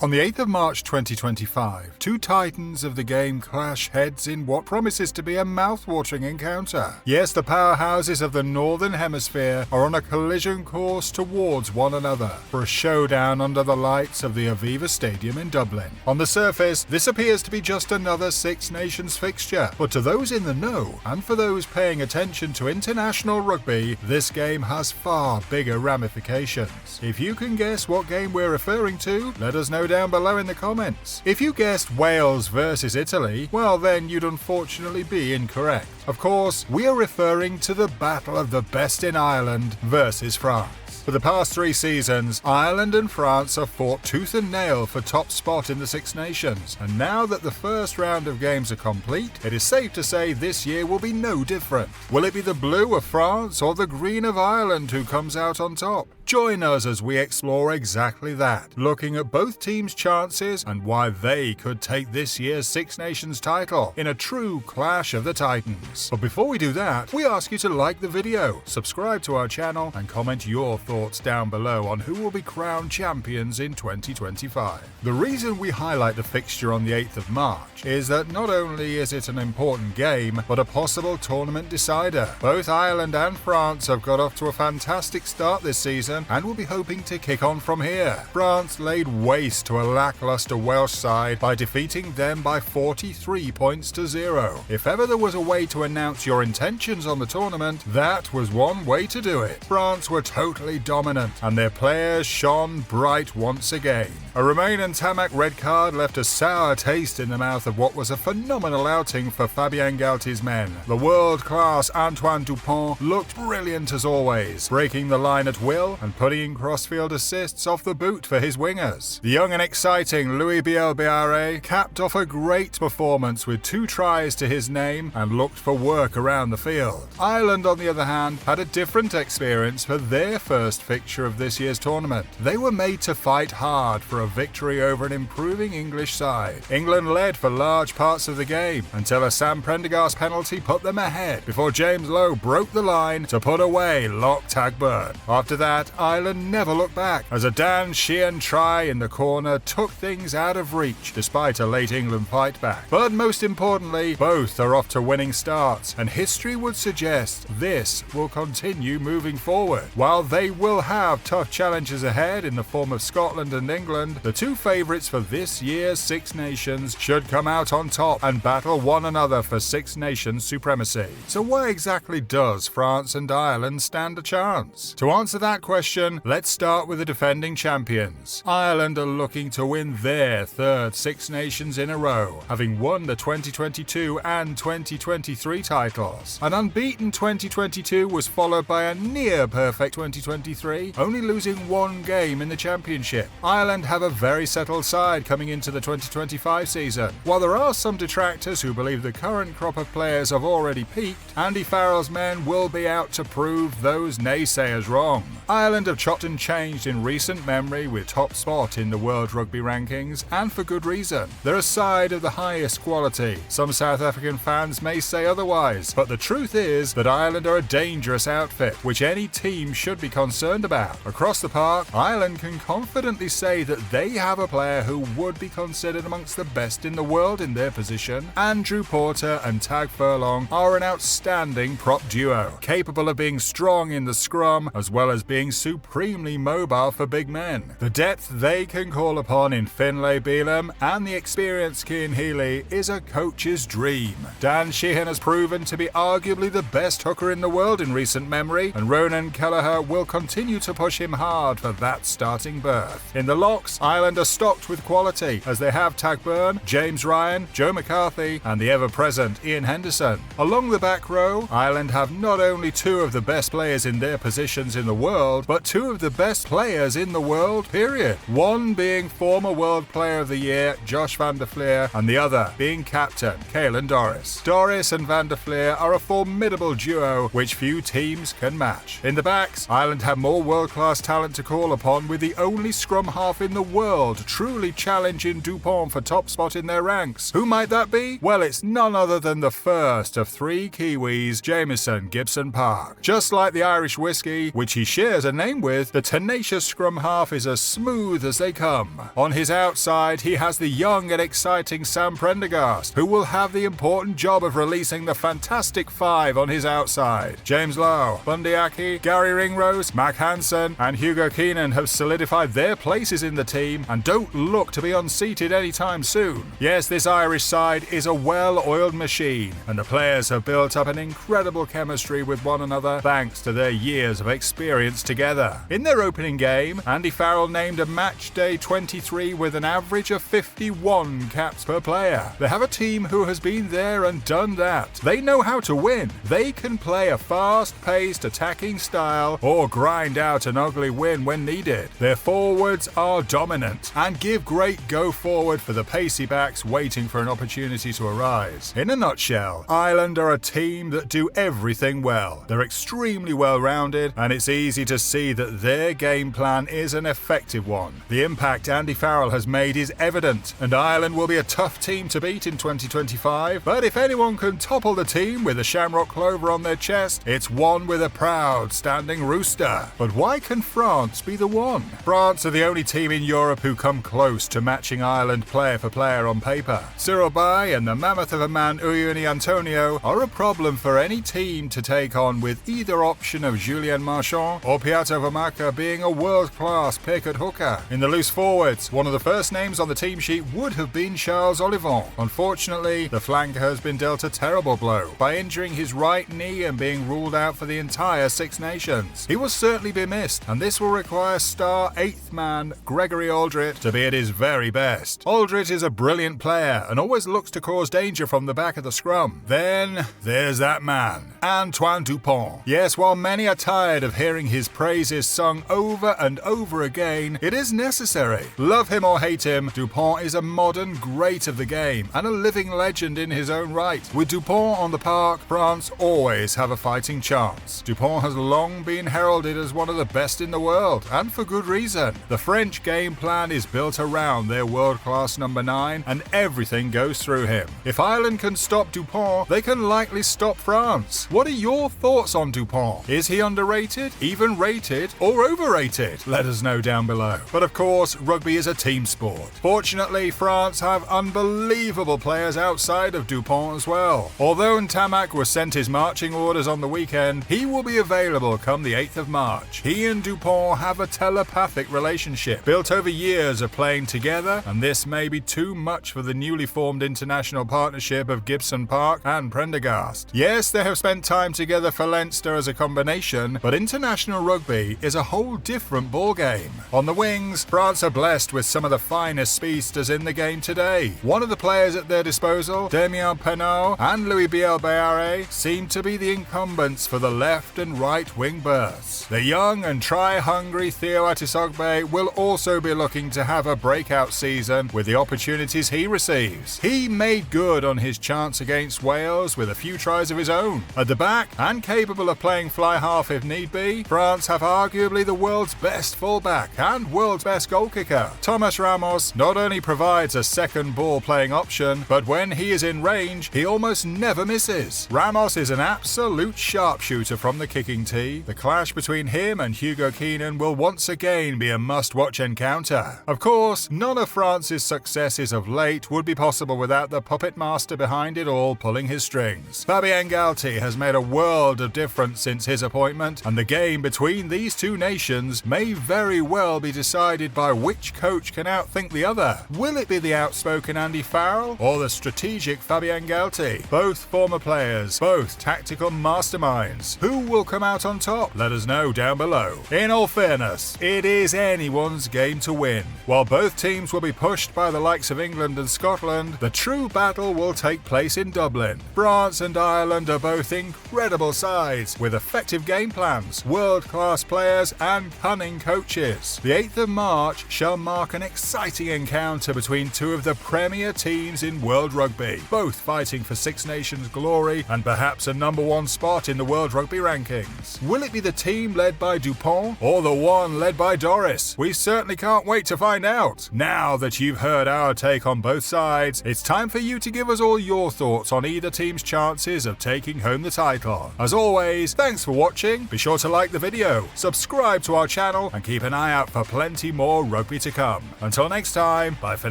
On the 8th of March 2025, two titans of the game clash heads in what promises to be a mouth-watering encounter. Yes, the powerhouses of the Northern Hemisphere are on a collision course towards one another for a showdown under the lights of the Aviva Stadium in Dublin. On the surface, this appears to be just another Six Nations fixture, but to those in the know, and for those paying attention to international rugby, this game has far bigger ramifications. If you can guess what game we're referring to, let us know down below in the comments. If you guessed Wales versus Italy, well then you'd unfortunately be incorrect. Of course, we are referring to the battle of the best in Ireland versus France. For the past 3 seasons, Ireland and France have fought tooth and nail for top spot in the Six Nations, and now that the first round of games are complete, it is safe to say this year will be no different. Will it be the blue of France or the green of Ireland who comes out on top? Join us as we explore exactly that, looking at both teams' chances and why they could take this year's Six Nations title in a true clash of the titans. But before we do that, we ask you to like the video, subscribe to our channel, and comment your thoughts down below on who will be crowned champions in 2025. The reason we highlight the fixture on the 8th of March is that not only is it an important game, but a possible tournament decider. Both Ireland and France have got off to a fantastic start this season and will be hoping to kick on from here. France laid waste to a lackluster Welsh side by defeating them by 43 points to 0. If ever there was a way to announce your intentions on the tournament, that was one way to do it. France were totally dominant, and their players shone bright once again. A Romain and Tamak red card left a sour taste in the mouth of what was a phenomenal outing for Fabien Galtier's men. The world-class Antoine Dupont looked brilliant as always, breaking the line at will and putting in crossfield assists off the boot for his wingers. The young and exciting Louis Bielbiare capped off a great performance with 2 tries to his name and looked for work around the field. Ireland, on the other hand, had a different experience for their first fixture of this year's tournament. They were made to fight hard for a victory over an improving English side. England led for large parts of the game until a Sam Prendergast penalty put them ahead before James Lowe broke the line to put away Loch Tagburn. After that, Ireland never looked back as a Dan Sheehan try in the corner took things out of reach despite a late England fight back. But most importantly, both are off to winning starts, and history would suggest this will continue moving forward. While they will have tough challenges ahead in the form of Scotland and England, the two favourites for this year's Six Nations should come out on top and battle one another for Six Nations supremacy. So why exactly does France and Ireland stand a chance? To answer that question, let's start with the defending champions. Ireland are looking to win their third Six Nations in a row, having won the 2022 and 2023 titles. An unbeaten 2022 was followed by a near-perfect 2023, only losing 1 game in the championship. Ireland have a very settled side coming into the 2025 season. While there are some detractors who believe the current crop of players have already peaked, Andy Farrell's men will be out to prove those naysayers wrong. Ireland have chopped and changed in recent memory with top spot in the World Rugby rankings, and for good reason. They're a side of the highest quality. Some South African fans may say otherwise, but the truth is that Ireland are a dangerous outfit, which any team should be concerned about. Across the park, Ireland can confidently say that they have a player who would be considered amongst the best in the world in their position. Andrew Porter and Tag Furlong are an outstanding prop duo, capable of being strong in the scrum as well as being supremely mobile for big men. The depth they can call upon in Finlay Bealham and the experienced Cian Healy is a coach's dream. Dan Sheehan has proven to be arguably the best hooker in the world in recent memory, and Ronan Kelleher will continue to push him hard for that starting berth. In the locks, Ireland are stocked with quality as they have Tagburn, James Ryan, Joe McCarthy, and the ever-present Ian Henderson. Along the back row, Ireland have not only 2 of the best players in their positions in the world, but 2 of the best players in the world, period. One being former World Player of the Year Josh van der Flier, and the other being captain Caelan Doris. Doris and van der Flier are a formidable duo which few teams can match. In the backs, Ireland have more world-class talent to call upon, with the only scrum half in the world truly challenging Dupont for top spot in their ranks. Who might that be? Well, it's none other than the first of 3 Kiwis, Jamison Gibson Park. Just like the Irish whiskey, which he shares a name with, the tenacious scrum half is as smooth as they come. On his outside, he has the young and exciting Sam Prendergast, who will have the important job of releasing the fantastic five on his outside. James Lowe, Bundy Aki, Gary Ringrose, Mac Hansen, and Hugo Keenan have solidified their places in the team and don't look to be unseated anytime soon. Yes, this Irish side is a well-oiled machine, and the players have built up an incredible chemistry with one another thanks to their years of experience together. In their opening game, Andy Farrell named a match day 23 with an average of 51 caps per player. They have a team who has been there and done that. They know how to win. They can play a fast-paced attacking style or grind out an ugly win when needed. Their forwards are dominant and give great go forward for the pacey backs waiting for an opportunity to arise. In a nutshell, Ireland are a team that do everything well. They're extremely well-rounded, and it's easy to see that their game plan is an effective one. The impact Andy Farrell has made is evident, and Ireland will be a tough team to beat in 2025, but if anyone can topple the team with a shamrock clover on their chest, it's one with a proud standing rooster. But why can France be the one? France are the only team in Europe who come close to matching Ireland player for player on paper. Cyril Bay and the mammoth of a man Uyuni Antonio are a problem for any team to take on, with either option of Julien Marchand or Piotr Vermaker being a world-class pick at hooker. In the loose forwards, one of the first names on the team sheet would have been Charles Olivon. Unfortunately, the flanker has been dealt a terrible blow by injuring his right knee and being ruled out for the entire Six Nations. He will certainly be missed, and this will require star eighth man Gregory Aldrit to be at his very best. Aldrit is a brilliant player and always looks to cause danger from the back of the scrum. Then there's that man, Antoine Dupont. Yes, while many are tired of hearing his praises sung over and over again, it is necessary. Love him or hate him, Dupont is a modern great of the game and a living legend in his own right. With Dupont on the park, France always have a fighting chance. Dupont has long been heralded as one of the best in the world, and for good reason. The French game plan is built around their world-class number 9, and everything goes through him. If Ireland can stop Dupont, they can likely stop France. What are your thoughts on Dupont? Is he underrated, even rated, or overrated? Let us know down below. But of course, rugby is a team sport. Fortunately, France have unbelievable players outside of Dupont as well. Although Ntamak was sent his marching orders on the weekend, he will be available come the 8th of March. He and Dupont have a telepathic relationship built over years of playing together, and this may be too much for the newly formed international partnership of Gibson Park and Prendergast. Yes, they have spent time together for Leinster as a combination, but international rugby is a whole different ballgame. On the wings, France are blessed with some of the finest speedsters in the game today. One of the players at their disposal, Damien Penaud and Louis Biel-Bayare, seem to be the incumbents for the left and right wing berths. The young and try-hungry Theo Atisogbe will also be looking to have a breakout season with the opportunities he receives. He made good on his chance against Wales with a few tries of his own. At the back, and capable of playing fly half if need be, France have arguably the world's best fullback and world's best goal kicker. Thomas Ramos not only provides a second ball playing option, but when he is in range, he almost never misses. Ramos is an absolute sharpshooter from the kicking tee. The clash between him and Hugo Keenan will once again be a must-watch encounter. Of course, none of France's successes of late would be possible without the puppet master behind it all pulling his strings. Fabien Galthy has made a world of difference since his appointment, and the game between these two nations may very well be decided by which coach can outthink the other. Will it be the outspoken Andy Farrell or the strategic Fabien Galthy? Both former players, both tactical masterminds. Who will come out on top? Let us know down below. In all fairness, it is anyone's game to win. While both teams will be pushed by the likes of England and Scotland, the true battle will take place in Dublin. France and Ireland are both incredible sides with effective game plans, world-class players and cunning coaches. The 8th of March shall mark an exciting encounter between two of the premier teams in world rugby, both fighting for Six Nations glory and perhaps a number 1 spot in the world rugby rankings. Will it be the team led by Dupont or the one led by Doris? We certainly can't wait to find out. Now that you've heard our take on both sides, it's time for you to give us all your thoughts on either team's chances of taking home the title. As always, thanks for watching. Be sure to like the video, subscribe to our channel, and keep an eye out for plenty more rugby to come. Until next time, bye for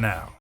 now.